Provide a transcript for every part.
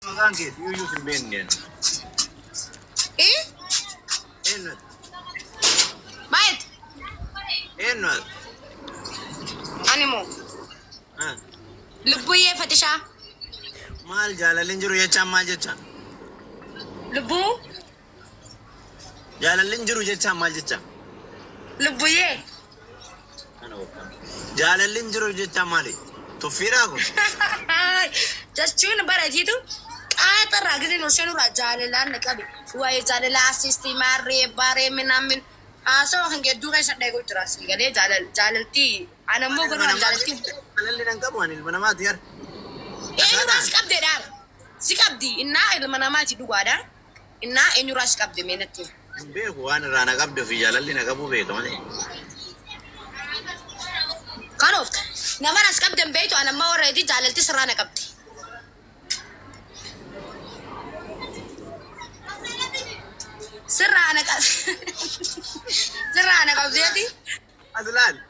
مكان كيف يوجد في البين يعني ايه إنه بايت إنه انيمو ها لبويه فتشا مال جالا لينجرو يجا مال جتا لبو جالا لينجرو يجا مال جتا لبويه أنا وفهم جالا لينجرو يجا مالي تفيراكم جاستون برا ترى كذي نوشينو رجال لا نكابي ويجعل لا أسيستي ماري باري من سو هنگه دوغه شده کو تراسي كده جالتي أنا مو كنا جالتي أنا اللي نكابوان المنامات يار إيه راس كاب دار سكاب دي إننا المنامات دوغا دا إننا إنو راس كاب دي منتي بيكو أنا رانا كابدو في جالا اللي نكابو بيكو مالي كانوفت نما راس كاب دي بيتو أنا ما وريدي جالتي سرانا كاب دي سر أنا قبضيتي أزلال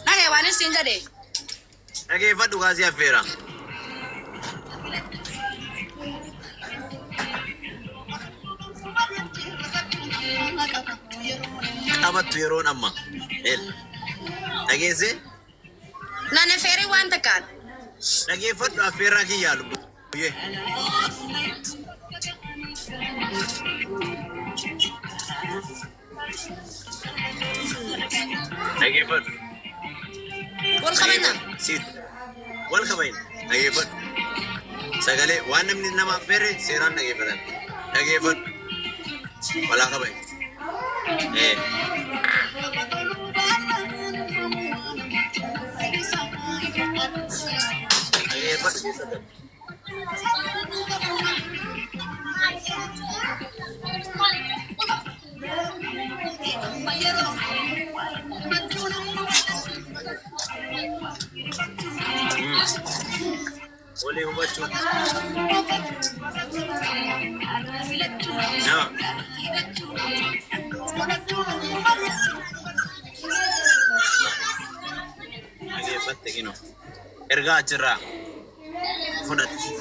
أنا وانا سينجا دي أكيد فاتو غازي أفيرا أبى تيرون أما إل أكيد زين نانا فيري وانت كان أكيد فاتو أفيرا كي يالو يه أكيد فاتو والخمينة سيد والخمين أكيد فاتو سجله وانا من النما فيري سيران أكيد فاتو أكيد فاتو ولا خمين إيه أكيد فاتو Boleh membaca. Ya. Lagi batte gino. Erga cerah. Fonat sih.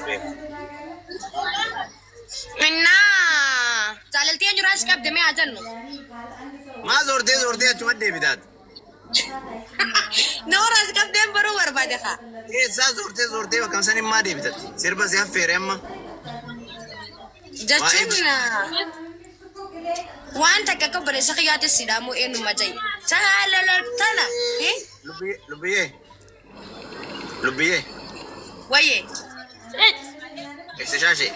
إننا جالتي أنجو راس كاب دي مي أجنو ما زورتي cuma deh bidat. نو راس كاب دي برو وربا دخا Sa zorte wakam sani ma deh bidat. Serba sih affair emma. جاتشونا وانت ككبر سخيات السلامو إنو مجاي تعالى تلا إيه Lubiye. ويه Eshashi.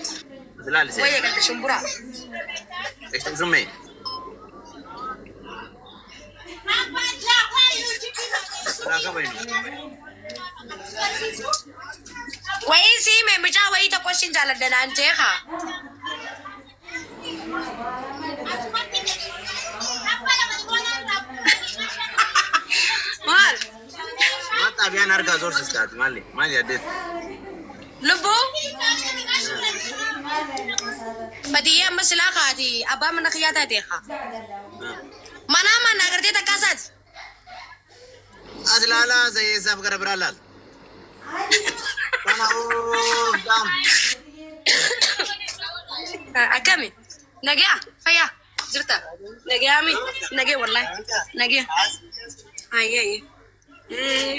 Zelal sih. ويه كنت شمبرا Estumsume. Berapa ini? ويه سي من بجا ويه تقوشين جالة دلانجيها مال Mata biar harga zor sesat mali ada. لبو بدي مسلا خاتي أبا من خياطة ديها mana mana ngerti tak kasat Aslala saya saf kara beralal. Karena dam. akami nagia faya jirta nagia mi nagia wallahi nagia ay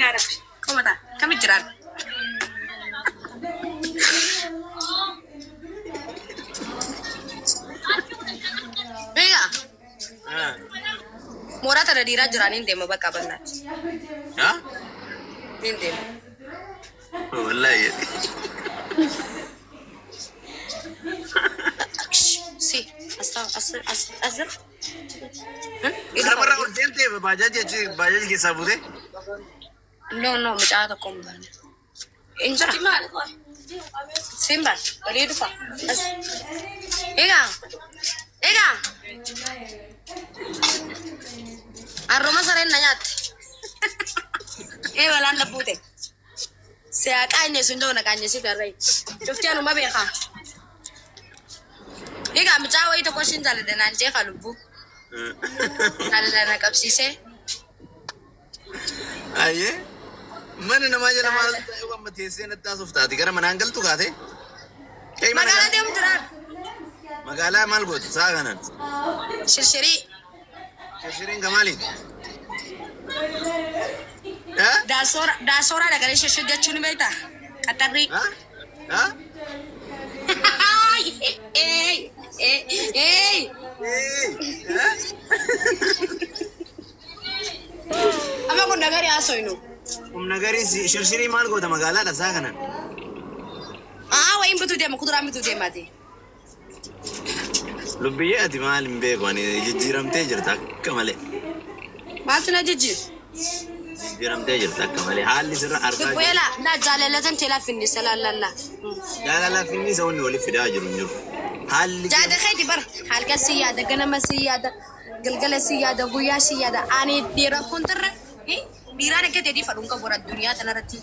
harap kau mata kami jiran Bega Murah ada dira juranin demo bak kabar nat. Ya? Ini. Wallahi. Si, asal. Itu mana urgente bajaj ke sabute? No, macam ada komban. Injera. Simba, beri itu pak. Ega. Aroma saren nanyat. Walanda pute. Saya kanya sundo na kanya si Ferrey. Cuftian umma beka. Ega mchawa ito kwa shinda le denanje kalubu. Nalala na kapsise. Aye. Mana nama jala maal ta'e waan mateessee nattaa softaati gara manaan galtu kaate. Magaalaa deemu jiraan. Magaalaa maal gootu saa kanan. Shirshirii. Shirshiriin kamaaliin. Daasoora dhaqanii shirshir jechuun beektaa? Qaxarrii. Amma kun nagari haasofnu. Nagari shirshiri maal goota magaalaadha saa kanan. Wayin bituu deema kuduraan bituu deemaati. Lubbiyee ati maal hin beeku ani jijjiiramtee jirta akka malee. Maaltu na jijjiir? Jijjiiramtee jirta akka malee haalli sirra argaa jiru. Bu'eela na jaalallatan teelaa finnisa laallalla. Jaalala finnisa wanni waliif fidaa jiru hin jiru. Haalli Jaada keeti bara halkan si yaada ganama si yaada galgala si yaada guyyaa si yaada ani dhiira kun tarra dhiiraan akka ta'e fadhuun qabu addunyaa tanarratti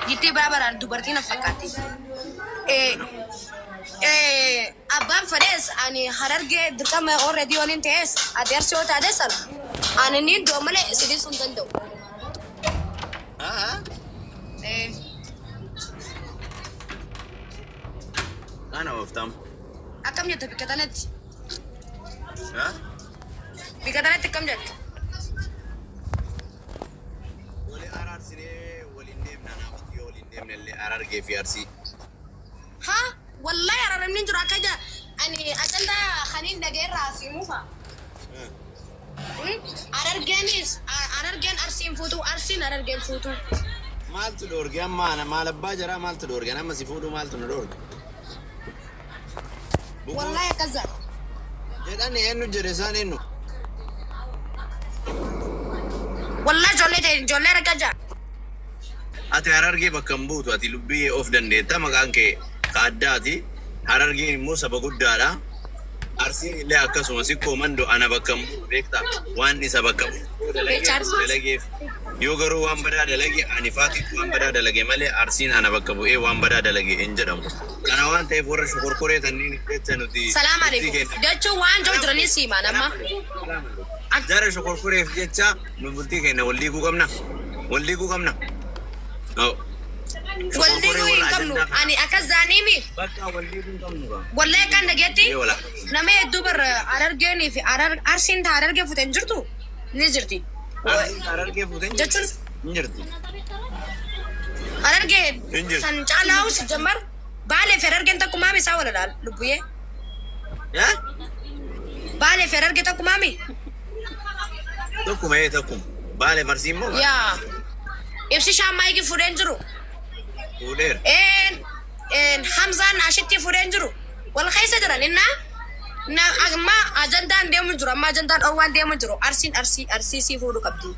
jettee barabaraan dubartiin na fakkaatti. Abbaan fadhees ani harargee dirqama already waliin ta'es adeersi yoo taate sana ani ni doomale sidii sun danda'u. Kana oftam. Akkam jetta bikka tanatti? Bikka tanatti akkam jetta? Wali araarsine waliin deemna naafati yoo waliin deemne illee arargee fi arsii. Wallahi araramni jiru akka jaa ani ajanda khaniin dhageerraa fi mufa. Arargeen arsiin fuutu arsiin arargeen fuutu. Maaltu dhoorge amma maal abbaa jaraa maaltu dhoorge amma si fuudhu maaltu na dhoorge. Wallahi kaza. Jedhani eenyu jedhe isaan eenyu. Wallahi ijoollee rakka jaa. Ati harargee bakka hin buutu ati lubbii of dandeetta maqaan kee ka addaati. Harargeen immoo saba guddaadha. Arsiin illee akkasuma sikkoo mando ana bakka hin buutu beektaa waan isa bakka dalageef yoo garuu waan badaa dalage ani faatiitu waan badaa dalage malee arsiin ana bakka bu'ee waan badaa dalage hin jedhamu. Kana waan ta'eef warra shokorkoree tanniin jecha nuti. Salaam alaikum. Jechuun waan jiru jiranii siimaan amma. Jara shokorkoreef jecha nu bultii keenya wal diiguu qabna. Wal diiguu qabna. Wal diiguu hin qabnu. Ani akka zaaniimi. Bakka wal diiguu hin qabnu. Wallahi kan dhageetti nama hedduu bara arargeenii fi arsiin taa arargee fuute hin jirtu ni jirti. Arargee fuute jechuun hin jirti. Arargee san caalaa si jammar baalee fi arargeen takkumaa isaa wala laal lubbuyee. Baalee fi arargee takkumaa mi? Tokkuma tokkuma. Baalee marsii immoo. Yaa ibsi shaammaayii fuudheen jiru. Fuudheer. Hamzaan ashitti fuudheen jiru. Wal keessa jiran innaa. Amma ajandaan deemu jiru amma ajandaan dhowwaan deemu jiru arsii si fuudhu qabdi.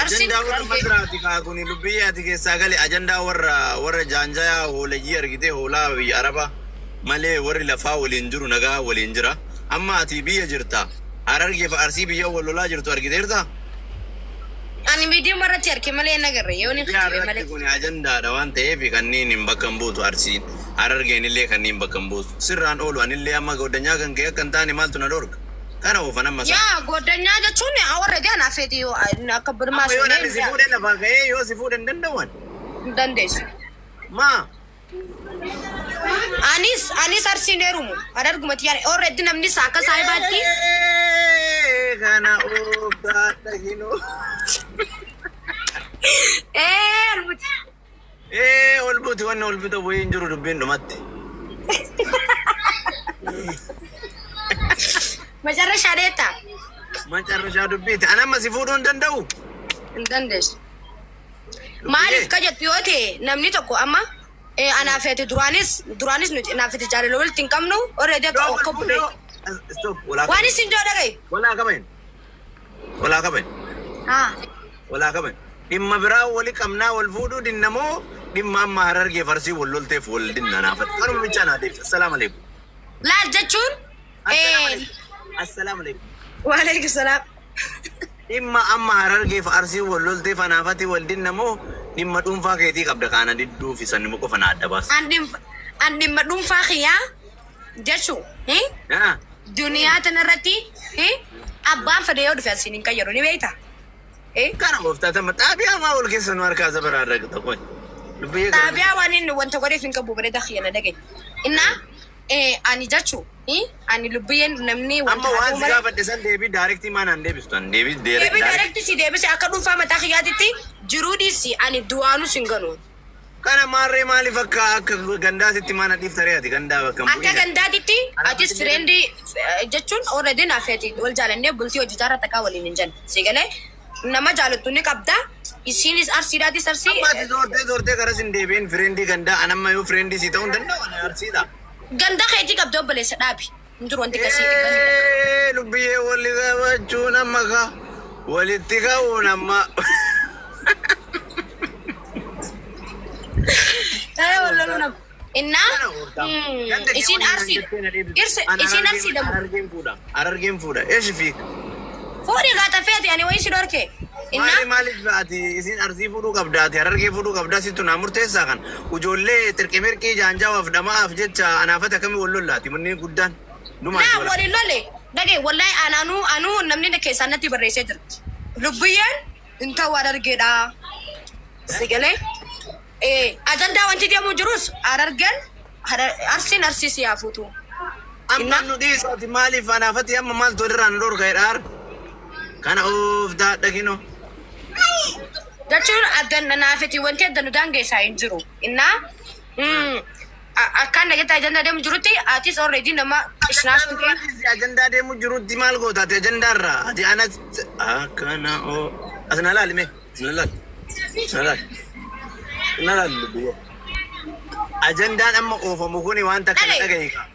Ajandaa warra masiraati kaakuni lubbii ati keessaa gale ajandaa warra jaanjayaa hooleyyii argite hoolaa biyya araba malee warri lafaa waliin jiru nagaa waliin jira. Amma ati biyya jirta harargee fi arsii biyya wal lolaa jirtu argiteerta. Ani miidiyaa irratti arge malee nagarre yoo ni fakkiin malee. Kun ajandaadha waan ta'eef kanneen hin bakka hin buutu arsiin. Harargeen illee kanneen bakka hin buutu. Sirraan oolu anillee amma goddanyaa kan kee akka hin taane maaltu na dhoorga. Kana oofan amma yaa goddanyaa jechuun warra gana afeeti akka birmaa sun. Yoo si fuudhee lafaa ka'ee yoo si fuudhee hin danda'an. Hin dandeessu. Maa? Anis arsiin heerumu. Harargumatti yaade already namni akka saahibaatti. Kana ooftaa dhaginoo. Olbuti. Olbuti wanni olbuta wayii hin jiru dubbiin dhumatti. Macarrashaa deetta. Macarrashaa dubbiiti. Ani amma si fuudhuu hin danda'u. Hin dandeessu. Maaliif ka jettu yoo ta'e namni tokko amma anaaf feete duraanis nuti anaaf feete jaalala walitti hin qabnu already akka okkobune. Waan isin joo dhagaye. Walaa qaban. Walaa qaban. Walaa qaban. Dhimma biraa wali qabnaa wal fuudhuu dinnamoo dhimma amma harargee farsii wal lolteef wal dinna naafat. Kanuma bichaa naa deebisa. Assalaamu alaikum. Laal jechuun. Assalaamu alaikum. Waalaikum salaam. Dhimma amma harargee farsii wal lolteef anaafati wal dinnamoo dhimma dhuunfaa keetii qabda kaana didduu fi sanni muka fana adda baasa. An dhimma dhuunfaa kiyyaa jechuun. Duniyaa tanarratti abbaan fedhe yoo dhufe asiin hin qayyaru ni beektaa? إيه كان مفتاح متابع ما أقول كيس نوار كذا برا تقول تابع وانين وانت قريب إنك ببرد أخينا دقي إننا أني جاتشو أني لبيين نمني أما وان سكافة ديسان ديبي دايركتي ما نندي بستان ديبي دايركتي سي ديبي سي أكادون فاهم تاخياتي جرودي سي أني دوانو سينغانو كان ماري مالي فكا غندا ستي ما نديف ترياتي غندا بكم أكا غندا تي أتيس فريندي جاتشون already نافيتي والجالني بلتي وجدارة تكاولي ننجن سيغلي nama jaalattuun qabda isiinis arsiidhaati sarsi amma doorte karasin deebiin friendii ganda anamma yoo friendii si ta'uu danda'u ana arsiidha ganda keetii qabda obboleessa dhaabi hinjiru wanti kasii lubbiyee walli qabachuu nama ka walitti ka'uu nama inna isiin arsiidha isiin arsiidha arargeen fuudha eeshi fiik فوري غاتا فيتي يعني وين شدورك إننا مالي فاتي إذن أرزي فلو قبضاتي أررقي فلو قبضاتي تنامر تيساقن وجولي تركمير كي جانجا وفدما أفجتشا أنا فتا كمي ولو اللاتي مني قدان لا ولي لولي دقي والله أنا نمني نكي سانتي بريسي جر ربيان انتا واررقي دا سيقلي أجندا وانتي ديامو جروس أررقن أرسي سيافوتو أما ندي ساتي مالي فانا فتي أما مال تودران دور غير كان أوف دا دقينو داتشون أدن نافتي وانتي أدن دانجي ساينجرو إنا أكان نجت أجندا ديم جروتي أتيس already نما إشناس تكين أجندا ديم جروتي مال غوتا أجندا را أدي أنا أكان أو أثناء لا لمه أثناء لا أجندا أما أوف مكوني وانتا كان دقيقة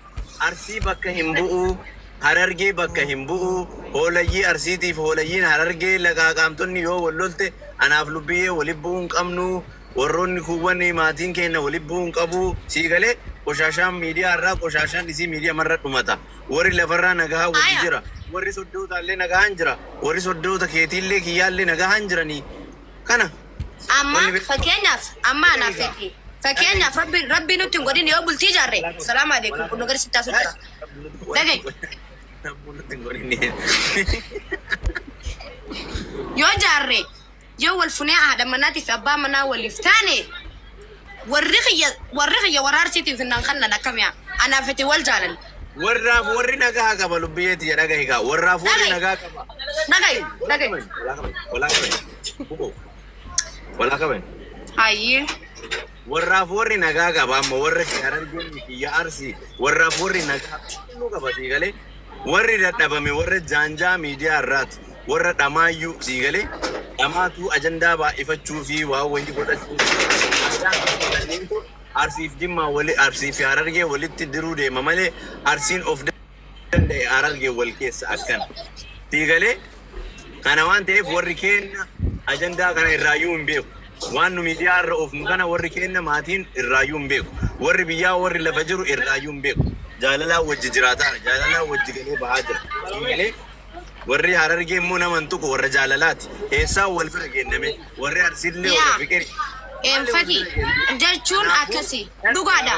أرسي بك همبؤو harargee bakka hin bu'u hoolayyii arsiitiif hoolayyiin harargee laqaaqaamtonni yoo wallolte anaaf lubbiyyee walib bu'uun qabnu warroonni kuwwan maatiin keenya walib bu'uun qabu siigalee qoshaashaan miidiyaa irraa qoshaashaan isii miidiyaa marra dhumata warri lafarraa nagahaa wajji jira warri soddootallee nagahaan jira warri soddoota keetiillee kiyyaallee nagahaan jiranii kana amma fakkeenyaaf amma anaaf fedhi fakkeenyaaf rabbi nutti hin godhin yoo bultii jaarre salaamu alaikum kun nagar sittaa sutra dagay yoo jaarre yoo wal funee haadha manaatiif abbaa manaa waliif taane warri xiyya waraarsiitiif hinnan kannan akkamiya anaaf fedhi wal jaalan warri nagaa qaba lubbiyeeti jedha gahigaa warraaf warri nagaa qaba dagay walaa qaban hayyee warraaf warri nagaa qaba amma warra harargeen kiyya arsii warraaf warri nagaa qaba siigalee warri dadhabame warra jaanjaa miidiyaa irraati warra dhamaayyuu siigalee dhamaatu ajandaa baay'ifachuu fi waa wayii godhachuu arsiif jimmaa wali arsiif harargee walitti diruu deema malee arsiin of danda'e harargee wal keessa akkan siigalee kana waan ta'eef warri keenya ajandaa kana irraayyuu hin beeku waan nu miidiyaa irra ofnu kana warri keenya maatiin irraayyuu hin beeku warri biyyaa warri lafa jiru irraayyuu hin beeku jaalalaa wajji jiraataa jaalalaa wajji galee bahaa jira galee warri harargee immoo naman tuqu warra jaalalaati eessaa wal bira geenname warri arsiillee warra fiqiri Fati jechuun akkasii dhugaadha.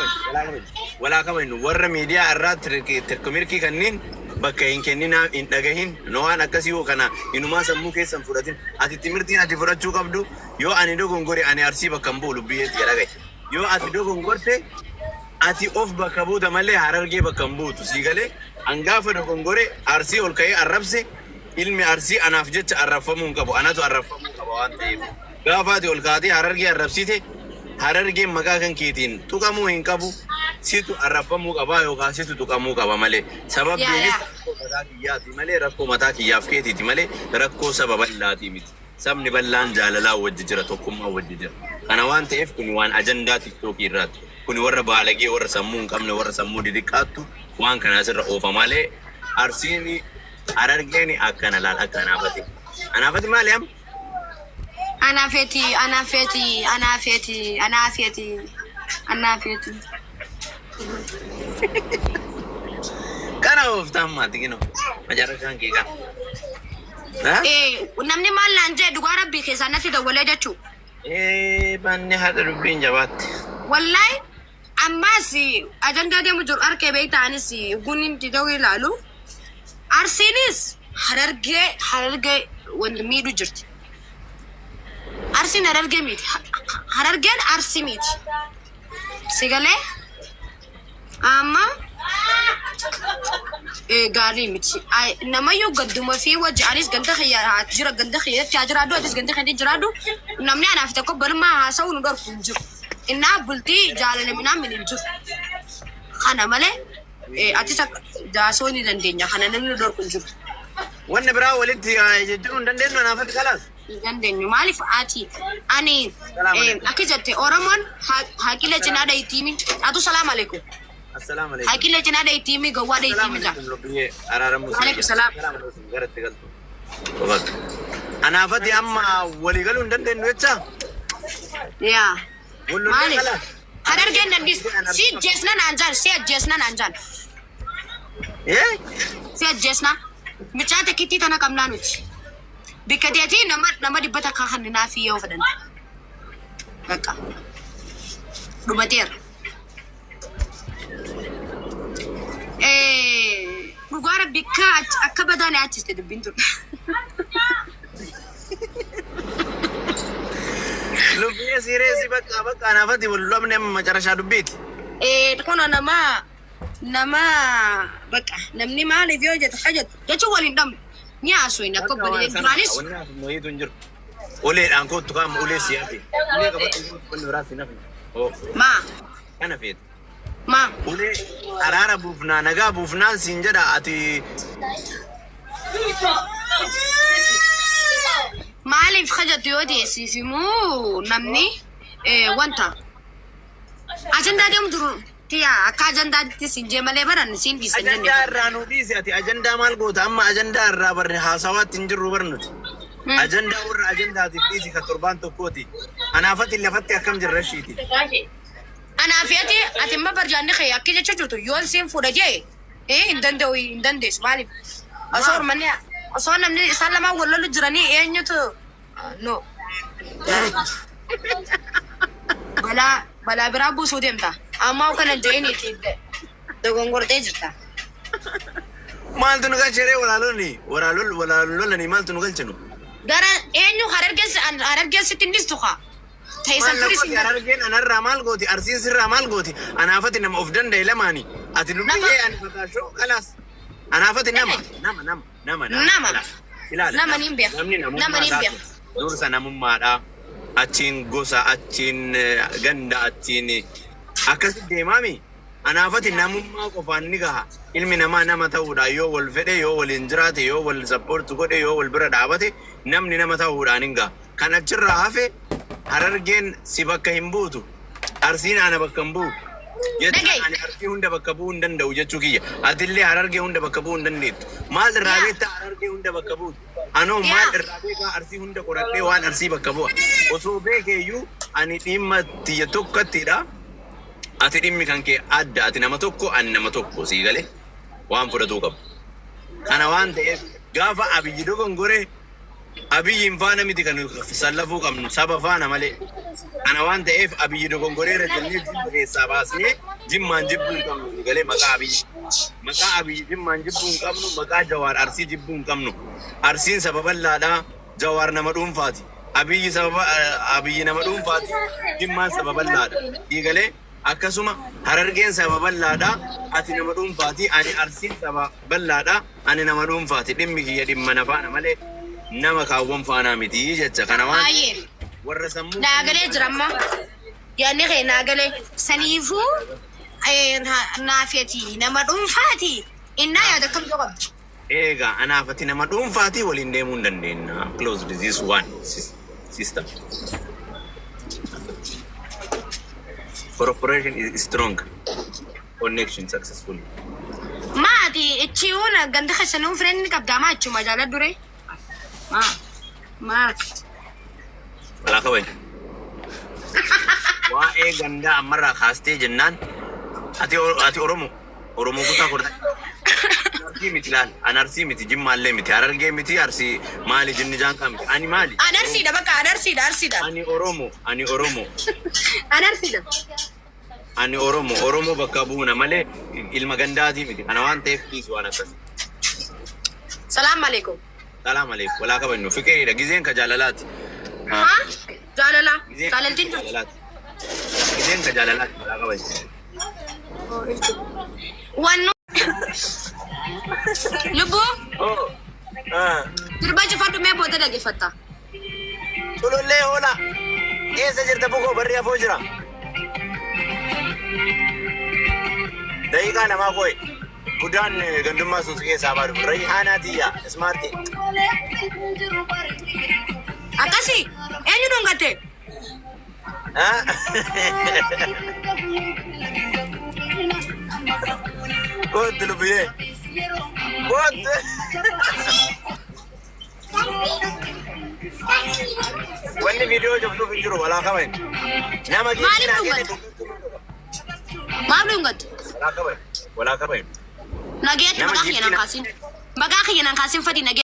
Walaa qabnu warra miidiyaa irraa tirkumirkii kanneen bakka hin kenninaa hin dhagahin waan akkasii yoo kana inumaa sammuu keessan fudhatin ati timirtiin ati fudhachuu qabdu yoo ani dogongore ani arsii bakka hin bu'u lubbiyeetti jedhagaye yoo ati dogongorte ati of bakka buuta malee harargee bakka hin buutu siigalee hangaafa dogongore arsii ol ka'ee arrabse ilmi arsii anaaf jecha arrabfamuu hin qabu anatu arrabfamuu qaba waan ta'eef gaafaati ol kaatee harargee arrabsite harargeen maqaa kan keetiin tuqamuu hin qabu situ arrabfamuu qabaa yookaan situ tuqamuu qaba malee sababbiinis rakkoo mataa kiyyaati malee rakkoo mataa kiyyaaf keetiiti malee rakkoo saba bal'aatii miti sabni bal'aan jaalalaa wajji jira tokkummaa wajji jira kana waan ta'eef kun waan ajandaa tiktookii irraati kun warra baalagee warra sammuu hin qabne warra sammuu didiqqaattu waan kanaas irra oofa malee arsiin harargeen akkana laal anaafati maali am Anafeti. Kana oftaan maati kino majaara kan keeka. Namni maal naan jedhu dhugaa rabbii keessaa natti dawwalee jechuu. Banni haadha dubbiin jabaatti. Wallahi ammas ajandaa deemu jiru arkee beektaanis gunni didoo ilaalu. Arsiinis harargee wanti miidhu jirti. أرسين هررجع ميت هررجع أرسي ميت سيقالي أما قاري ميت نما يو قدوم في وجه أنيس قندخ يا جرا قندخ يا تاجرادو أنيس قندخ يا جرادو نمني أنا في تكبر ما هسوا ندور كنجو إنها بلتي جالنا منا من الجو أنا ماله أتيسك جاسوني دندينيا أنا نمني ندور كنجو وانا برا ولد يجدون دندن انا فات خلاص دندن مالي فاتي أني أكيد جت أورامون هاكيلة جنادا يتيمي أتو سلام عليكم السلام عليكم هاكيلة جنادا يتيمي جواد يتيمي جا عليكم السلام انا فاتي اما ولي قالوا دندن ويتشا يا مالي خلاص هذا رجعنا نديس سي جسنا نانجان سي جسنا نانجان ايه سي جسنا مچاته كيتي تنا كملانوتي بكديتي نما دبتا كان نافي يو فدن بقى دوماتير مغارب بكا اكبداني اتست دبينتو لبيه سيريسي بقى انا فاتي والله من مجرشا دبيت تكون nama baka namni mali vyo je tahajat yacho walin dam nya aso ina ko bale granis no yido njir ole anko to kam ole siati ole ka batin ko no rasi nafi oh ma kana fit ma ole arara bufna naga bufna sinjada ati mali khajat yodi sifimu namni wanta ajanda dem duru tiya akka ajanda tisinje male baran sin bi sanjane ajanda ranu disi ati ajanda mal gota amma ajanda ra barre hasawat tinjiru barnut ajanda ur ajanda ati disi ka turban to koti ana fati lafati akam jirrashiti ana fiati ati ma barjande khay akije chuchutu yon sin fudaje indande mali asor mane asor namni sallama wallo jirani enyuto no bala birabu sudemta amma kana joini tidde dogongorde jirta mal tunu ga chere wala ni mal tunu ga chenu gara enyu hararges tindis tuqa taysan furis harargen anarra mal goti arsin sirra mal goti ana fati nam of danda ilamani ati lubiye an fakasho khalas ana fati nama nimbia dur sana mumada achin gosa achin ganda achin akas deemami anaafati namummaa qofaan ni gaha ilmi nama ta'uudha yoo wal fedhe yoo wal injiraate yoo wal support godhe yoo wal bira dhaabate namni nama ta'uudhaan hin gaha kan achirraa hafe harargeen si bakka hin buutu arsiin ana bakka hin buutu jechuun ani arsii hunda bakka bu'uu hin danda'u jechuu kiyya atillee harargee hunda bakka bu'uu hin dandeettu maal irraa beektaa harargee hunda bakka buutu anoo maal irraa beekaa arsii hunda qoradhee waan arsii bakka bu'a osoo beekeeyyuu ani dhimma tiyya tokkottidha ati dhimmi kan kee adda ati nama tokko ani nama tokko sii galee waan fudhatuu qabu kana waan ta'eef gaafa abiyyi dogongore abiyyiin faana miti kan sallafuu qabnu saba faana malee kana waan ta'eef abiyyi dogongoreera jennee jimma keessaa baasnee jimmaan jibbuu hin qabnu galee maqaa abiyyi jimmaan jibbuu hin qabnu maqaa jawaar arsii jibbuu hin qabnu arsiin saba bal'aadha jawaar nama dhuunfaati abiyyi nama dhuunfaati jimmaan saba bal'aadha dhiigalee akkasuma harargeen saba bal'aadha ati nama dhuunfaati ani arsiin saba bal'aadha ani nama dhuunfaati dhimmi kiyya dhimma nafaana malee nama kaawwan faanaa miti jecha kana waan warra sammuu naagalee jiramma yaanni kee naagalee saniifuu naafiyati nama dhuunfaati innaa yaada kam qabdu eega anaafati nama dhuunfaati waliin deemuu hin dandeenya close disease one system corporation is strong connection successful maati ichiuna ganda khasanu friend kabdama achuma jala dure ma wala kawai waa'ee gandaa ammarraa kaastee jennaan ati oromo kutaa korta arsii miti laal an arsii miti jimmaallee miti harargee miti arsii maali jinni jaankaa miti ani maali anarsiidha bakka arsiidha ani oromo anarsiidha ani oromo bakka buuna malee ilma gandaatii miti kana waan ta'eef dhiisu waan akkasii salaam alaikum wala kabannu fikiridha gizeen ka jaalalaati Jaalaltiin jirtu. Ideen ka jaalalaati balaa qaba. Wanno. Lubbuu. Sirba cufadhu mee booda dhaggeeffatta. Sulullee oola. Eessa jirta bukoo barri hafoo jira. Daqiiqaa namaa koo'e. Gudaan gandummaa sun keessaa baadu. Rayhaanaatiyyaa ismaartii. Akkasii eenyu dhungatte? Kootu lubbiyee. Kootu. Wanni viidiyoo jabduuf hin jiru walaa qaban. Nama geejjiin hageetu. Maal dhungatte? Walaa qaban. Nageetti maqaa keenan kaasin. Maqaa keenan kaasin fadi nagee.